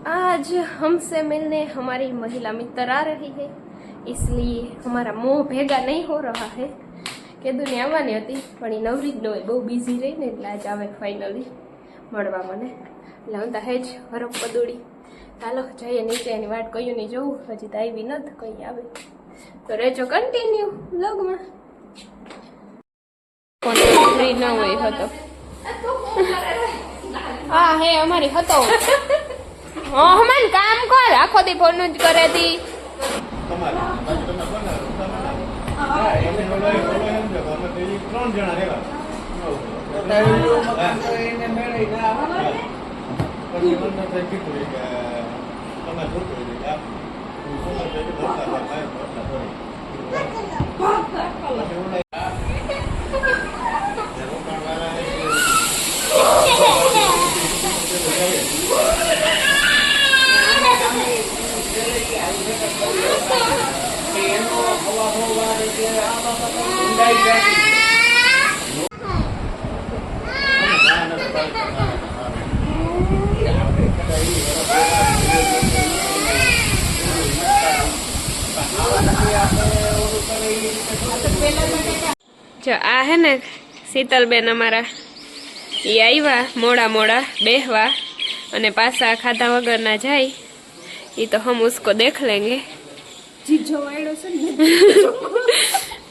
आज हमसे मिलने हमारी महिला मित्र आ रही है, इसलिए हमारा मुंह भेगा नहीं हो रहा है કે દુનિયા આવવાની હતી પણ એ નવરી જ ન હોય, બહુ બિઝી રહીને એટલે આજ આવે ફાઇનલી મળવા મને. એટલે હું તો હેજ હરક પદોડી ચાલો જઈએ નીચે, એની વાટ કયું નહીં જોઉં, હજી તો આવી નથી, કઈ આવે તો રહેજો કન્ટિન્યુ વ્લોગમાં. ફ્રી ન હોય હતો હા હે અમારી હતો હમણાં કામ કર, આખો દી ફોન જ કરે હતી. જો આ હે ને શીતલબેન અમારા એ આવ્યા મોડા મોડા બેહવા અને પાછા ખાધા વગર ના જાય, એ તો હમ ઉસકો દેખ લેંગે.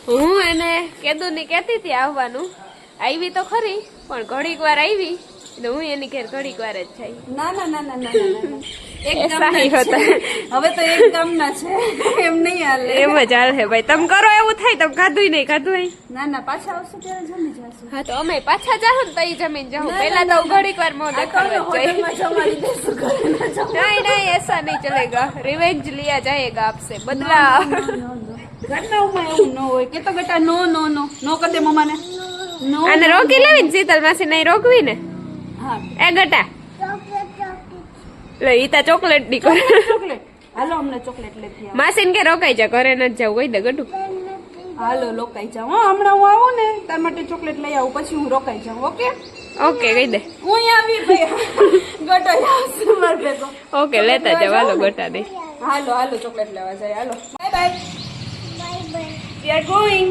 હું એને કીધું ને કહેતી હતી આવવાનું, આવી તો ખરી પણ ઘડીક વાર આવી એટલે હું એની ઘેર ઘડીક વાર જ થઈ. ના ના ના ના ના હવે તો એક ગામના છે, એમ નહીં હાલે. એમ જ હાલે ભાઈ, તમે કરો એવું થાય, તમે ખાધું નહીં ખાધું. ના ના પાછા આવશું ત્યારે જમી જશું. હા તો અમે પાછા જાવ ને તો જમીન જાઉં, પેલા તો ઘડીક વાર મોં દેખાડવા नहीं नहीं ऐसा नहीं चलेगा, रिवेंज लिया जाएगा आपसे, बदला. ઘરનામાં એવું ન હોય કે તો બેટા નો નો નો નો કર દે મમ્માને. નો અને રોકી લેવી ને શીતલ માસી, નહીં રોકવી ને. હા એ ગટા લે ઈ તા ચોકલેટ ડી કરે. ચોકલેટ હાલો અમને ચોકલેટ લેતી આવો. માસીને કે રોકાઈ જા, ઘરે ન જાવ કહી દે ગટુ. હાલો રોકાઈ જાવ. હા હમણાં હું આવું ને તાર માટે ચોકલેટ લઈ આવું, પછી હું રોકાઈ જાઉં. ઓકે ઓકે કહી દે. હું આવી ભાઈ ગટો આવશે માર ભેગો. ઓકે લેતા જાવ, હાલો ગટા દે. હાલો હાલો ચોકલેટ લેવા જાય. હાલો bye bye we are going.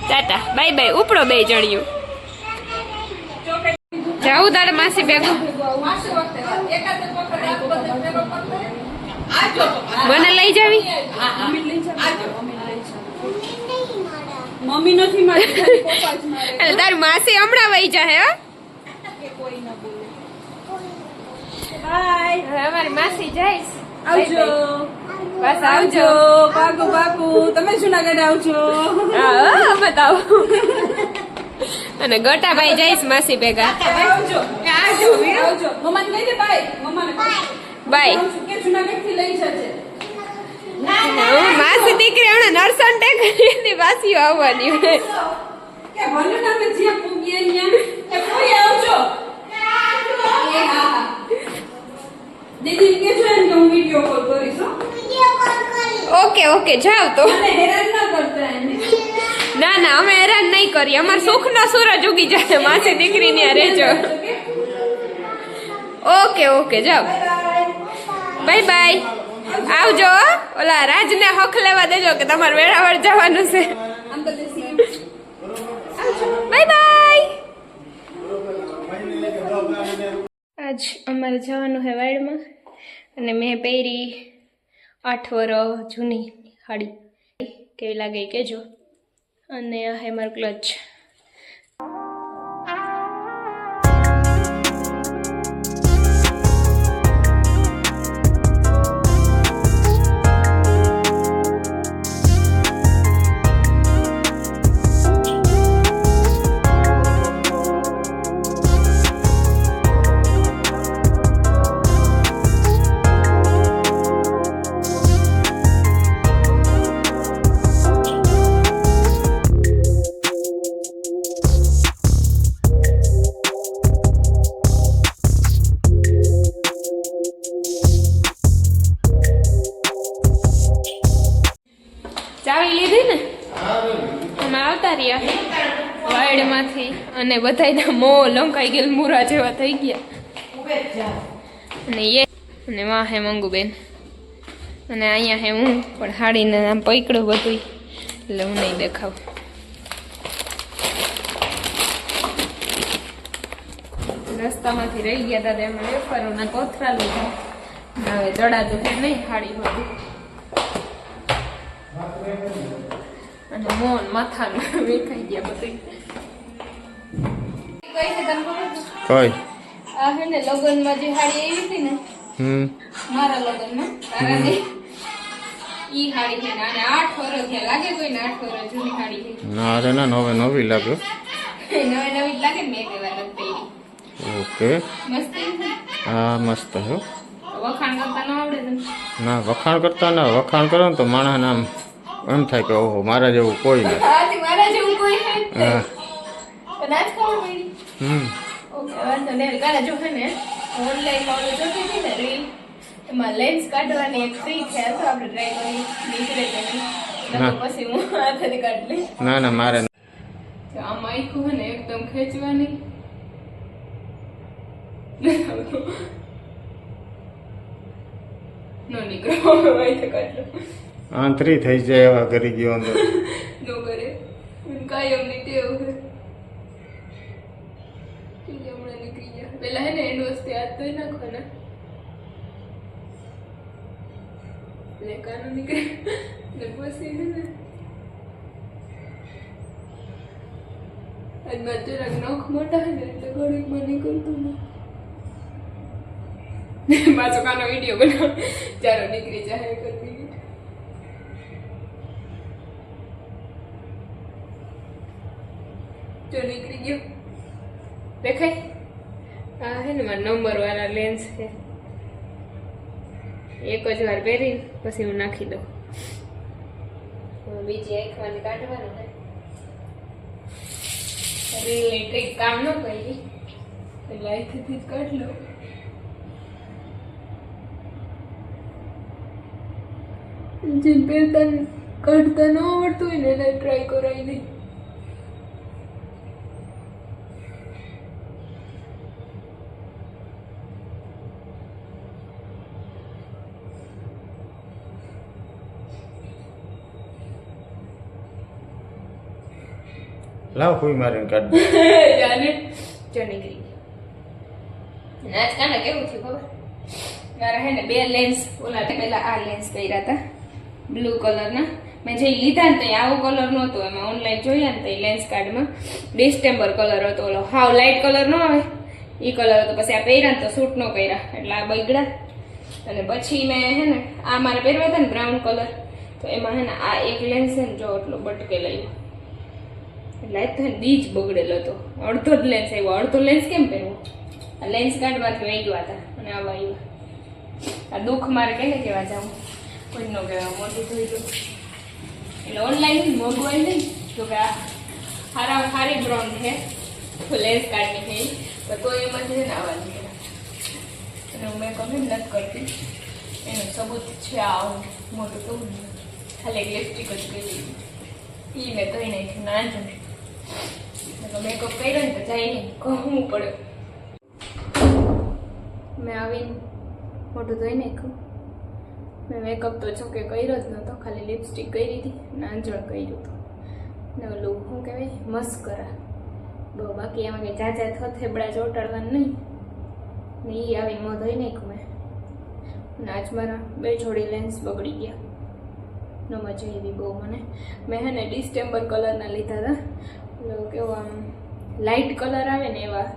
Tata bye bye, ઉપડો બે જણિયું. જાવું તારે માસી ભેગું? મને લઈ જાવી? મમ્મી નથી મારી, પપ્પા જ મારે. એટલે તારી માસી હમણાં વહી જાહે. હો કોઈ ન બોલે. બાય. હવે અમારી માસી જઈશ. આવજો. બસ આવજો. પાકું પાકું. તમે જુનાગઢ આવજો. હા અમે તો આવું. અને ગટાભાઈ જઈશ માસી ભેગા. આવજો. આવજો આવજો. મમ્માને કહી દે બાય. મમ્માને બાય. કે જુનાગઢ થી લઈ જજે. માસી દીકરી હમણાં નરસણ ટેકરી પાછી આવવાની હોય કે ભલે તમે જ્યાં પૂગીએ ત્યાં એ કોઈ આવજો. એ હા દીદી કે છે ને હું વિડિયો કોલ કરીશ. ઓકે ઓકે જાવ તો. મને હેરાન ના કરતા એને. ના ના અમે હેરાન નહીં કરીએ, અમાર સુખ નો સૂરજ ઉગી જાય માસી દીકરી ને રહેજો. ઓકે ઓકે જાવ. Bye bye. આવજો. ઓલા રાજને હક લેવા દેજો કે તમારે વેળાવળ જવાનું છે. Bye bye. આજ અમારે જવાનું છે વાડમાં અને મેં પહેરી 8 વર્ષ જૂની સાડી, કેવી લાગે કેજો. અને આ હે મારું ક્લચ. ચાવી લીધી ને અમે આવતા રહ્યા વાડમાંથી અને બધાયના મોં લંકાઈ ગયેલ મૂરા જેવા થઈ ગયા. ઉપર જ જાઓ. અને એ અને વાહ હે મંગુબેન અને અહીંયા હે હું પણ હાડીને આમ પકડું બધું એટલે હું નહીં દેખાવ. રસ્તામાંથી રહી ગયા હતા એમાં વેફરોના કોથરા લીધા. હવે જડાતું છે નહીં હાડી બધું અને મોન માથાનું વેખાઈ ગયા બધું. કઈ છે તને ખબર છે? કઈ આ હે ને લગ્નમાં જે હાડી આવી હતી ને મારા લગ્નમાં તારા ને ઈ હાડી છે ને આને 8 વર્ષ થયા લાગે કોઈને 8 વર્ષ જૂની હાડી છે. ના અરે ના નવે નવી લાગ્યો. નવી નવી જ લાગે ને મેં કઈ વાર નથી પહેરી. ઓકે મસ્ત છે. હા મસ્ત છે. વખાણ કરતા ન આવડે તને? ના વખાણ કરતા ના વખાણ કરો ને તો માણસ નામ એમ થાય કે ઓહો મારા જેવું કોઈ નહીં. હાથી મારા જેવું કોઈ છે જ નહીં. હા પણ આજ ખબર પડી. ઓકે વાંધો નહીં. કાલે જો છે ને ઓનલાઈન માં ઓલું જોતી હતી ને રીલ એમાં લેન્સ કાઢવાની એક ફ્રી છે તો આપણે ટ્રાય કરી નીકળે કે નહીં. ના. તો પછી હું હાથેથી કાઢી લઈશ. ના ના મારે તો આ માઈકું છે ને એકદમ ખેંચવાની નો નીકળો માહિતી કાઢલો આંતરી થઈ જાય એવા કરી ગયો અંદર. નો કરે કાયમ ની ટેવ છે. હમણાં નીકળી ગયા પેલા હે ને એન્ડ વસ્તુ યાદ તો નાખવાના એટલે કાનો નીકળે ને પછી છે ને આજ બાદ જરાક નખ મોટા છે ને એટલે ઘડીક માં નીકળતું ને પાછો કાનો વિડીયો બનાવ ચાલો નીકળી જાય કરતી જો નીકળી ગયો દેખાય. આ હે ને મારા નંબર વાળા લેન્સ છે. એક જ વાર પહેરી પછી હું નાખી દઉં. બીજી આંખવાની કાઢવાનું છે. રીલની ટ્રીક કામ ન કરી એટલે અહીંથી જ કાઢ લો. જે પહેરતા કાઢતા ન આવડતું હોય ને એને ટ્રાય કરાવી નહીં. લાવ કોઈ મારીને કાઢ દે. જાને જો નીકળી ગઈ. આજ કાને કેવું થયું ખબર? મારા હે ને બે લેન્સ ઓલા પેલા આ લેન્સ પહેર્યા હતા બ્લુ કલરના. મેં જે લીધા ને તો આવો કલર નહોતો એમાં ઓનલાઈન જોયા ને તો લેન્સ કાર્ડમાં ડિસ્ટેમ્બર કલર હતો. ઓલો હાવ લાઇટ કલર ન આવે એ કલર હતો. પછી આ પહેર્યા ને તો સૂટ ન કર્યા એટલે આ બગડ્યા. અને પછી મેં હે ને આ મારે પહેરવા હતા ને બ્રાઉન કલર તો એમાં હે ને આ એક લેન્સ છે ને જો એટલો બટકે લઈ એટલે આજ તો દીજ બગડેલો હતો. અડધો જ લેન્સ આવ્યો. અડધો લેન્સ કેમ પહેરવો? આ લેન્સ કાર્ડમાંથી વહી ગયા હતા અને આવા આવ્યા. આ દુઃખ મારે કેને કહેવા જાઉં કોઈ ન કહેવા મોટું થઈ ગયું એટલે ઓનલાઈન મોંઘવાઈ નહીં તો કે આ સારી બ્રાન્ડ છે તો લેન્સ કાર્ડની છે તો કોઈ એમાંથી છે ને આવવા નીકળ્યા અને હું મેં કમેન્ટ નથી કરતી એનું સબૂત છે આવું મોટું તો ખાલી લિપસ્ટિક જ કરી એ મેં કહી નાખ્યું ના જ મેકઅપ કર્યો ને તો જાય નહીં કહું પડે. મેં આવીને મોટું ધોઈ નાખ્યું. મેં મેકઅપ તો જો કે કર્યો જ નહોતો ખાલી લિપસ્ટિક કરી હતી ને આંજણ કર્યું હતું ને ઓલું શું કહેવાય મસ્કરા બહુ બાકી એમાં કંઈ જાજા થેબડા ચોંટાડવાનું નહીં ને એ આવીને મોં ધોઈ નાખ્યું મેં. અને આજ મારા 2 જોડી લેન્સ બગડી ગયા. ન મજા આવી બહુ મને. મેં હે ને ડિસ્ટેમ્બર કલરના લીધા હતા એટલે કેવો આમ લાઇટ કલર આવે ને એવા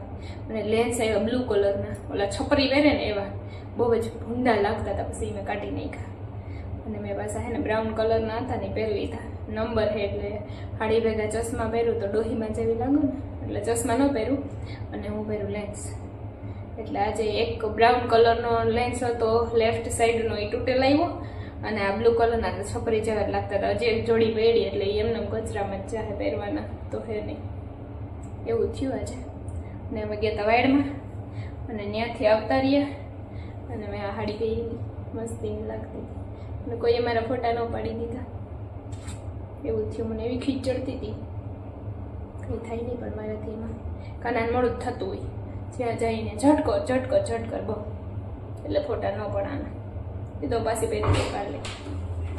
અને લેન્સ આવ્યા બ્લુ કલરના ઓલા છપરી પહેરે ને એવા બહુ જ ભૂંડા લાગતા હતા. પછી મેં કાઢી નાખ્યા અને મેં પાછા હે ને બ્રાઉન કલરના હતા ને પહેરી લીધા. નંબર છે એટલે હાડી ભેગા ચશ્મા પહેર્યું તો ડોહીમાં જેવી લાગુ ને એટલે ચશ્મા ન પહેર્યું અને હું પહેર્યું લેન્સ. એટલે આજે એક બ્રાઉન કલરનો લેન્સ હતો લેફ્ટ સાઈડનો એ તૂટેલ આવ્યો અને આ બ્લુ કલરના તો છપરી જેવા જ લાગતા હતા. હજી એક જોડી પહેરી એટલે એમને કચરામાં જ ચાહે પહેરવાના તો હે નહીં એવું થયું આજે. ને અમે ગયા હતા વાડમાં અને ત્યાંથી આવતા રહ્યા અને મેં આ હાડી પહેરી મસ્તી લાગતી હતી અને કોઈએ મારા ફોટા ન પાડી દીધા એવું થયું. મને એવી ખીચ ચડતી હતી કંઈ થાય નહીં પણ મારાથી એમાં કાનાને મોડું જ થતું હોય જ્યાં જઈને ઝટકો બહુ એટલે ફોટા ન પડાના એ તો પાછી પહેરી કાઢ લે